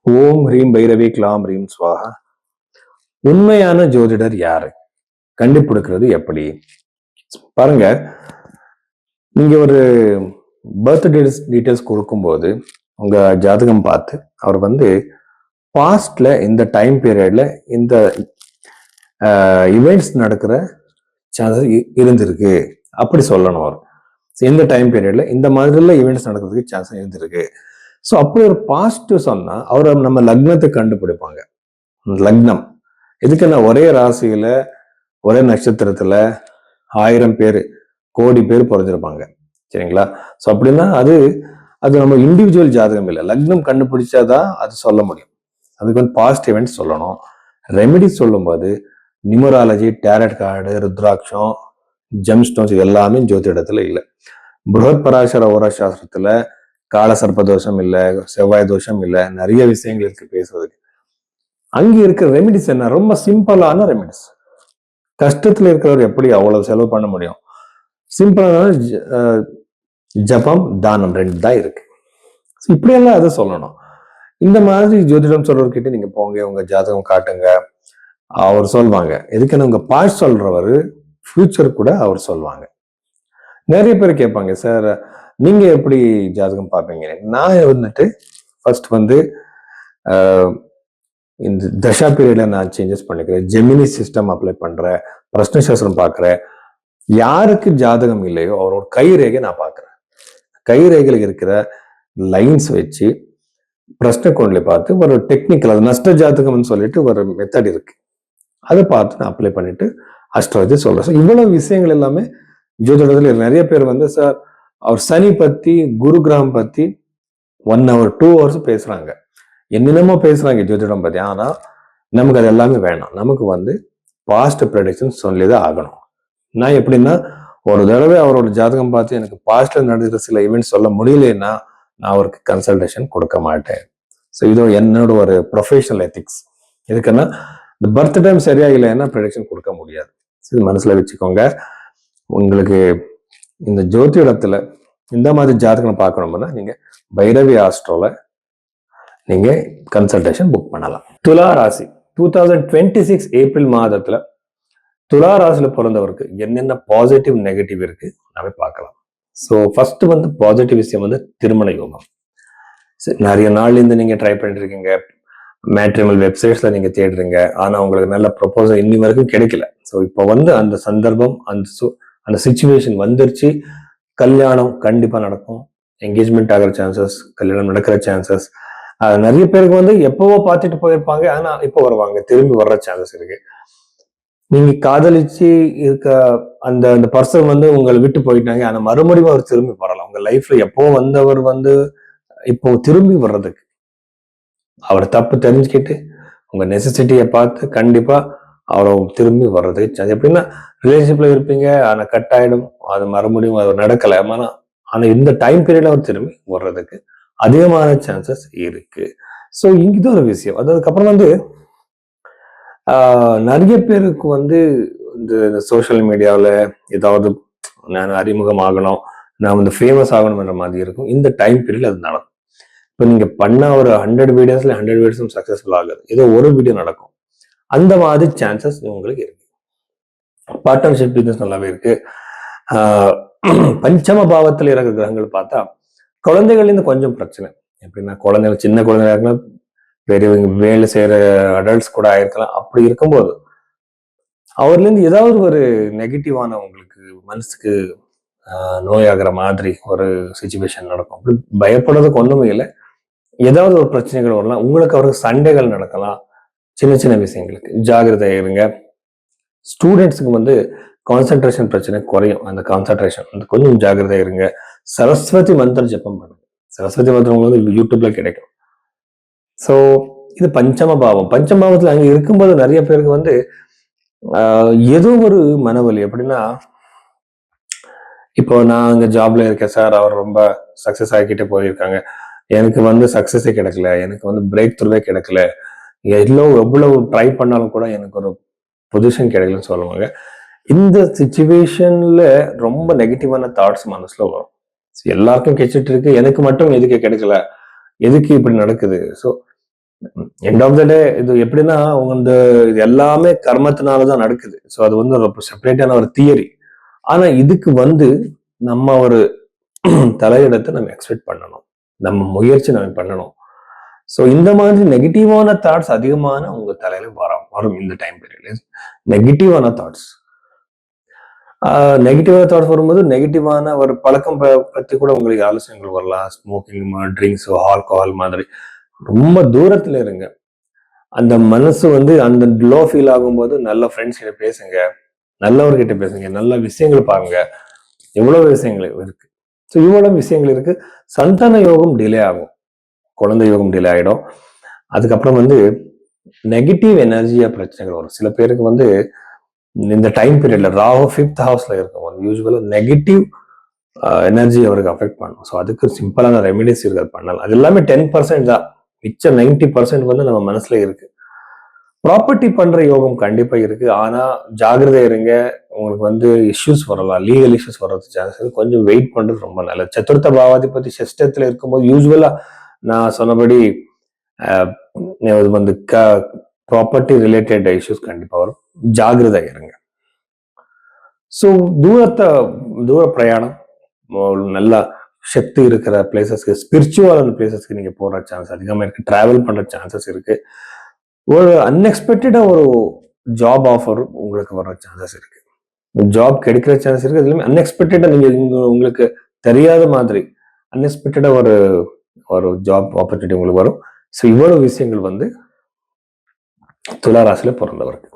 ஓம் ஹ்ரீம் பைரவி க்லாம் ஹ்ரீம் ஸ்வாஹா. உண்மையான ஜோதிடர் யாரு? கண்டுபிடிக்கிறது எப்படி? பாருங்க, நீங்க ஒரு பர்த் டீடைல்ஸ் கொடுக்கும்போது உங்க ஜாதகம் பார்த்து அவர் பாஸ்ட்ல இந்த டைம் பீரியட்ல இந்த இவெண்ட்ஸ் நடக்கிற சான்சஸ் இருந்திருக்கு அப்படி சொல்லணும். அவர் இந்த டைம் பீரியட்ல இந்த மாதிரில ஈவெண்ட்ஸ் நடக்கிறதுக்கு சான்சஸ் இருந்திருக்கு. ஸோ அப்படி ஒரு பாசிட்டிவ் சொன்னா அவரை நம்ம லக்னத்தை கண்டுபிடிப்பாங்க. லக்னம் எதுக்குன்னா ஒரே ராசியில ஒரே நட்சத்திரத்துல 1000 பேர் கோடி பேர் பிறந்திருப்பாங்க. சரிங்களா? ஸோ அப்படின்னா அது நம்ம இண்டிவிஜுவல் ஜாதகம் இல்லை, லக்னம் கண்டுபிடிச்சாதான் அது சொல்ல முடியும். அதுக்கு பாசிட்டிவ் இவெண்ட்ஸ் சொல்லணும். ரெமெடி சொல்லும்போது நியூமராலஜி, டேரட் கார்டு, ருத்ராட்சம், ஜெம்ஸ்டோன்ஸ் இது எல்லாமே ஜோதிடத்துல இல்லை. புருஹத் பராசர ஓரா சாஸ்திரத்துல கால சர்ப்ப தோஷம் இல்லை, செவ்வாய் தோஷம் இல்லை, நிறைய விஷயங்கள் இருக்கு பேசுறதுக்கு. அங்க இருக்கிற ரெமிடிஸ் என்ன? ரொம்ப சிம்பிளான ரெமிடிஸ். கஷ்டத்துல இருக்கிறவர் எப்படி அவ்வளவு செலவு பண்ண முடியும்? சிம்பிளான ஜபம், தானம் 2 தான் இருக்கு. இப்படியெல்லாம் அதை சொல்லணும். இந்த மாதிரி ஜோதிடம் சொல்றவர்கிட்ட நீங்க போங்க, உங்க ஜாதகம் காட்டுங்க, அவர் சொல்வாங்க. எதுக்குன்னு உங்க பாஸ்ட் சொல்றவர் ஃபியூச்சர் கூட அவர் சொல்வாங்க. நிறைய பேர் கேட்பாங்க, சார் நீங்க எப்படி ஜாதகம் பார்ப்பீங்க? நான் ஃபர்ஸ்ட் இந்த தசா பீரியட்ல நான் சேஞ்சஸ் பண்ணிக்கிறேன், ஜெமினி சிஸ்டம் அப்ளை பண்றேன், பிரஷ்ன சாஸ்திரம் பார்க்கிறேன். யாருக்கு ஜாதகம் இல்லையோ அவரோட கை ரேகை நான் பார்க்கிறேன். கை ரேகையில் இருக்கிற லைன்ஸ் வச்சு பிரஷ்ன கோண்ல பார்த்து ஒரு டெக்னிக்கல், அது நஷ்ட ஜாதகம்னு சொல்லிட்டு ஒரு மெத்தட் இருக்கு, அதை பார்த்து நான் அப்ளை பண்ணிட்டு அஸ்ட்ராலஜி சொல்றேன். இவ்வளவு விஷயங்கள் எல்லாமே ஜோதிடத்துல நிறைய பேர் சார் அவர் சனி பத்தி, குரு கிரகம் பத்தி 1 hour 2 hours பேசுறாங்க, என்னென்னமோ பேசுறாங்க ஜோதிடம் பத்தி. ஆனா நமக்கு அது எல்லாமே வேணாம். நமக்கு பாஸ்ட் ப்ரெடிக்ஷன் சொல்லிதான் ஆகணும். நான் எப்படின்னா, ஒரு தடவை அவரோட ஜாதகம் பார்த்து எனக்கு பாஸ்ட்ல நடக்கிற சில ஈவெண்ட்ஸ் சொல்ல முடியலன்னா நான் அவருக்கு கன்சல்டேஷன் கொடுக்க மாட்டேன். ஸோ இது என்னோட ஒரு ப்ரொஃபஷனல் எத்திக்ஸ். எதுக்குன்னா, இந்த பர்த் டைம் சரியா இல்லைன்னா ப்ரெடிக்ஷன் கொடுக்க முடியாது. இது மனசுல வச்சுக்கோங்க. உங்களுக்கு இந்த ஜோதிடத்துல இந்த மாதிரி ஜாதகம் பார்க்கணும்னா நீங்க பைரவி ஆஸ்ட்ரோல நீங்க கன்சல்டேஷன் புக் பண்ணலாம். துலா ராசி 2026 ஏப்ரல் மாதத்துல துலா ராசியில பிறந்தவருக்கு என்னென்ன பாசிட்டிவ் நெகட்டிவ் இருக்கு நாம பார்க்கலாம். ஸோ ஃபர்ஸ்ட் பாசிட்டிவ் விஷயம் திருமண யோகம். நிறைய நாள்ல நீங்க ட்ரை பண்ணிட்டு இருக்கீங்க, மேட்ரிமல் வெப்சைட்ஸ்ல நீங்க தேடுறீங்க, ஆனா உங்களுக்கு நல்ல ப்ரொபோசல் இன்னி வரைக்கும் கிடைக்கல. ஸோ இப்போ அந்த சந்தர்ப்பம், அந்த சிச்சுவேஷன் வந்துருச்சு. கல்யாணம் கண்டிப்பா நடக்கும், என்கேஜ்மெண்ட் ஆகிற சான்சஸ், கல்யாணம் நடக்கிற சான்சஸ். நிறைய பேருக்கு எப்பவோ பார்த்துட்டு போயிருப்பாங்க, ஆனா இப்போ வருவாங்க, திரும்பி வர்ற சான்சஸ் இருக்கு. நீங்க காதலிச்சு இருக்க அந்த அந்த பர்சன் உங்களை விட்டு போயிட்டாங்க, ஆனா மறுபடியும் அவர் திரும்பி வரலாம். உங்க லைஃப்ல எப்போ வந்தவர் இப்போ திரும்பி வர்றதுக்கு அவர் தப்பு தெரிஞ்சுக்கிட்டு உங்க நெசசிட்டியை பார்த்து கண்டிப்பா அவரை திரும்பி வர்றதுக்கு. எப்படின்னா, ரிலேஷன்ஷிப்ல இருப்பீங்க, ஆனா கட் ஆயிடும், அது மறுபடியும் அது நடக்கல. ஆனா இந்த டைம் பீரியட்ல அவர் திரும்பி வர்றதுக்கு அதிகமான சான்சஸ் இருக்கு. ஸோ இது ஒரு விஷயம். அதுக்கப்புறம் நிறைய பேருக்கு இந்த சோசியல் மீடியாவில் ஏதாவது நான் அறிமுகம் ஆகணும், நான் ஃபேமஸ் ஆகணும்ன்ற மாதிரி இருக்கும். இந்த டைம் பீரியட்ல அது நடக்கும். இப்போ நீங்க பண்ண ஒரு 100 வீடியோஸ்ல 100 வீடியோஸும் சக்சஸ்ஃபுல் ஆகுது, ஏதோ ஒரு வீடியோ நடக்கும். அந்த மாதிரி சான்சஸ் உங்களுக்கு இருக்கு. பார்ட்னர்ஷிப் பிசினஸ் நல்லாவே இருக்கு. பஞ்சம பாவத்தில் இருக்கிற கிரகங்கள் பார்த்தா குழந்தைகள்லேருந்து கொஞ்சம் பிரச்சனை. எப்படின்னா, குழந்தைகள் சின்ன குழந்தைங்க பெரியவங்க வேலை செய்யற அடல்ட்ஸ் கூட ஆயிருக்கலாம். அப்படி இருக்கும்போது அவர்ல இருந்து ஏதாவது ஒரு நெகட்டிவான உங்களுக்கு மனசுக்கு நோயாகிற மாதிரி ஒரு சிச்சுவேஷன் நடக்கும். அப்படி பயப்படுறதுக்கு ஒண்ணுமே இல்லை. ஏதாவது ஒரு பிரச்சனைகள் வரலாம், உங்களுக்கு அவருக்கு சண்டைகள் நடக்கலாம். சின்ன சின்ன விஷயங்களுக்கு ஜாகிரதையா இருங்க. ஸ்டூடெண்ட்ஸுக்கு கான்சென்ட்ரேஷன் பிரச்சனை குறையும். அந்த கான்சென்ட்ரேஷன் கொஞ்சம் ஜாகிரதையா இருங்க. சரஸ்வதி மந்திரம் ஜெபம் பண்ணுங்க. சரஸ்வதி மந்திரம் யூடியூப்ல கிடைக்கும். ஸோ இது பஞ்சம பாவம். பஞ்சம பாவத்துல அங்க இருக்கும்போது நிறைய பேருக்கு ஏதோ ஒரு மனவலி. எப்படின்னா, இப்போ நான் அங்க ஜாப்ல இருக்கேன் சார், அவர் ரொம்ப சக்சஸ் ஆகிக்கிட்டே போயிருக்காங்க, எனக்கு சக்சஸே கிடைக்கல, எனக்கு பிரேக் த்ரூவே கிடைக்கல, எவ்வளவு ட்ரை பண்ணாலும் கூட எனக்கு ஒரு பொசிஷன் கிடைக்கலன்னு சொல்லுவாங்க. இந்த சிச்சுவேஷன்ல ரொம்ப நெகட்டிவான தாட்ஸ் மனசுல வரும். எல்லாருக்கும் கிடைச்சிட்டு இருக்கு, எனக்கு மட்டும் எதுக்கு கிடைக்கல, எதுக்கு இப்படி நடக்குது? ஸோ எண்ட் ஆஃப் த டே இது எப்படின்னா உங்க இது எல்லாமே கர்மத்தினாலதான் நடக்குது. ஸோ அது வந்து ஒரு செப்பரேட்டான ஒரு தியரி. ஆனா இதுக்கு வந்து நம்ம ஒரு தலையிடத்தை நம்ம எக்ஸ்பெக்ட் பண்ணணும். நம்ம முயற்சி நம்ம பண்ணணும். ஸோ இந்த மாதிரி நெகட்டிவான தாட்ஸ் அதிகமான உங்க தலையில வரும் இந்த டைம் பீரியட். நெகட்டிவான தாட்ஸ் நெகட்டிவான தாட்ஸ் வரும்போது நெகட்டிவான ஒரு பழக்கம் பத்தி கூட உங்களுக்கு ஆலோசனைகள் வரலாம். ஸ்மோக்கிங், ட்ரிங்க்ஸ், ஆல்கஹால் மாதிரி ரொம்ப தூரத்துல இருங்க. அந்த மனசு வந்து அந்த லோ ஃபீல் ஆகும்போது நல்ல ஃப்ரெண்ட்ஸ் கிட்ட பேசுங்க, நல்லவர்கிட்ட பேசுங்க, நல்ல விஷயங்கள் பாருங்க. எவ்வளவு விஷயங்கள் இருக்கு. ஸோ இவ்வளவு விஷயங்கள் இருக்கு. சந்தான யோகம் டிலே ஆகும், குழந்தை யோகம் டிலே ஆயிடும். அதுக்கப்புறம் வந்து நெகட்டிவ் எனர்ஜியா பிரச்சனைகள் வரும். சில பேருக்கு வந்து இந்த டைம் பீரியட்ல ராகு 5th ஹவுஸ்ல இருக்கும், யூஸ்வலா நெகட்டிவ் எனர்ஜி அவருக்கு அஃபெக்ட் பண்ணும். ஸோ அதுக்கு சிம்பிளான ரெமெடிஸ் இருக்கு, பண்ணலாம். அது எல்லாமே 10% தான். மிச்சம் 90% வந்து நம்ம மனசுல இருக்கு. ப்ராப்பர்ட்டி பண்ற யோகம் கண்டிப்பா இருக்கு. ஆனா ஜாகிரதை இருங்க. உங்களுக்கு வந்து இஷ்யூஸ் வரலாம், லீகல் இஷ்யூஸ் வர்றது சான்ஸ் இருக்கு. கொஞ்சம் வெயிட் பண்றது ரொம்ப நல்லது. சதுர்த்த பாவாதிபதி ஷஷ்டத்துல இருக்கும்போது யூஸ்வலா நான் சொன்னபடி வந்து ப்ராப்பர்ட்டி ரிலேட்டட் இஷ்யூஸ் கண்டிப்பா வரும். ஜாகிரதை இருங்க. ஸோ தூர பிரயாணம், நல்லா சக்தி இருக்கிற பிளேசஸ்க்கு, ஸ்பிரிச்சுவலான பிளேசஸ்க்கு நீங்க போற சான்ஸ் அதிகமா இருக்கு. டிராவல் பண்ற சான்சஸ் இருக்கு. ஒரு அன்எக்ஸ்பெக்டடா ஒரு ஜாப் ஆஃபர் உங்களுக்கு வர சான்சஸ் இருக்கு. ஜாப் கிடைக்கிற சான்ஸ் இருக்கு. அதுலயுமே அன்எக்ஸ்பெக்டடா நீங்க உங்களுக்கு தெரியாத மாதிரி அன்எக்ஸ்பெக்டடா ஒரு ஒரு ஜாப் ஆப்பர்ச்சுனிட்டி உங்களுக்கு வரும். ஸோ இவ்வளவு விஷயங்கள் வந்து துலா ராசியில பிறந்தவருக்கு